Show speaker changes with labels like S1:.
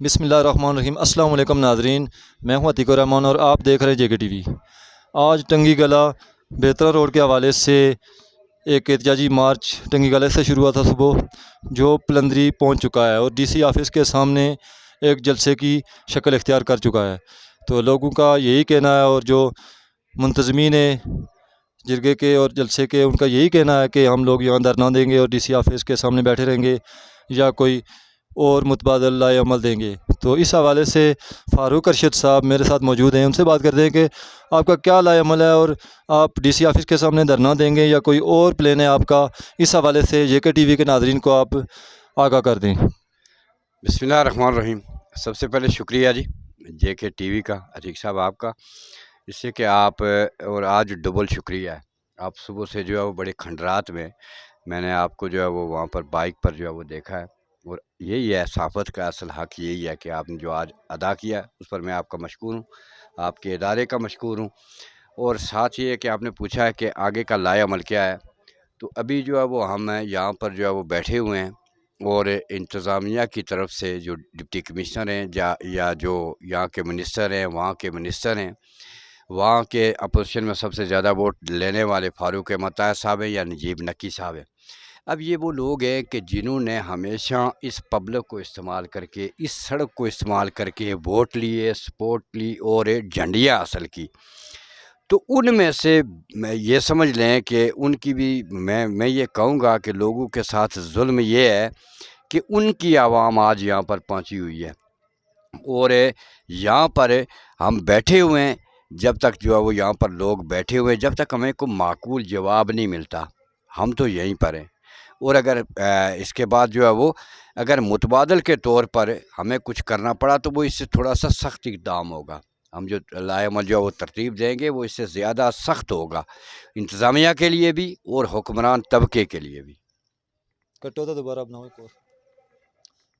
S1: بسم اللہ الرحمن الرحیم۔ السلام علیکم ناظرین، میں ہوں عتیق الرحمان اور آپ دیکھ رہے ہیں JK TV۔ آج ٹنگی گلا بیترا روڈ کے حوالے سے ایک احتجاجی مارچ ٹنگی گلے سے شروع ہوا تھا صبح، جو پلندری پہنچ چکا ہے اور DC آفس کے سامنے ایک جلسے کی شکل اختیار کر چکا ہے۔ تو لوگوں کا یہی کہنا ہے اور جو منتظمین ہیں جرگے کے اور جلسے کے، ان کا یہی کہنا ہے کہ ہم لوگ یہاں دھرنا دیں گے اور DC آفس کے سامنے بیٹھے رہیں گے یا کوئی اور متبادل لائے عمل دیں گے۔ تو اس حوالے سے فاروق ارشد صاحب میرے ساتھ موجود ہیں، ان سے بات کرتے ہیں کہ آپ کا کیا لائے عمل ہے اور آپ DC آفس کے سامنے دھرنا دیں گے یا کوئی اور پلان ہے آپ کا۔ اس حوالے سے JK TV کے ناظرین کو آپ آگاہ کر دیں۔
S2: بسم اللہ الرحمن الرحیم۔ سب سے پہلے شکریہ جی JK TV کا، عتیق صاحب آپ کا، اس سے کہ آپ اور آج ڈبل شکریہ ہے۔ آپ صبح سے جو ہے وہ بڑے کھنڈرات میں نے آپ کو جو ہے وہ وہاں پر بائک پر جو ہے وہ دیکھا ہے، اور یہی ہے صحافت کا اصل حق، یہی ہے کہ آپ نے جو آج ادا کیا ہے اس پر میں آپ کا مشکور ہوں، آپ کے ادارے کا مشکور ہوں۔ اور ساتھ یہ ہے کہ آپ نے پوچھا ہے کہ آگے کا لائے عمل کیا ہے، تو ابھی جو ہے وہ ہم یہاں پر جو ہے وہ بیٹھے ہوئے ہیں، اور انتظامیہ کی طرف سے جو ڈپٹی کمشنر ہیں یا جو یہاں کے منسٹر ہیں، وہاں کے منسٹر ہیں، وہاں کے اپوزیشن میں سب سے زیادہ ووٹ لینے والے فاروق مطاہر صاحب ہیں یا نجیب نکی صاحب ہیں۔ اب یہ وہ لوگ ہیں کہ جنہوں نے ہمیشہ اس پبلک کو استعمال کر کے، اس سڑک کو استعمال کر کے ووٹ لیے، سپورٹ لی اور جھنڈیاں حاصل کی۔ تو ان میں سے یہ سمجھ لیں کہ ان کی بھی میں یہ کہوں گا کہ لوگوں کے ساتھ ظلم یہ ہے کہ ان کی عوام آج یہاں پر پہنچی ہوئی ہے، اور یہاں پر ہم بیٹھے ہوئے ہیں۔ جب تک جو ہے وہ یہاں پر لوگ بیٹھے ہوئے ہیں، جب تک ہمیں کوئی معقول جواب نہیں ملتا، ہم تو یہیں پر ہیں۔ اور اگر اس کے بعد جو ہے وہ اگر متبادل کے طور پر ہمیں کچھ کرنا پڑا تو وہ اس سے تھوڑا سا سخت اقدام ہوگا۔ ہم جو لائے عمل جو ہے وہ ترتیب دیں گے وہ اس سے زیادہ سخت ہوگا، انتظامیہ کے لیے بھی اور حکمران طبقے کے لیے بھی۔
S1: کٹو تو دوبارہ اپنا ایک اور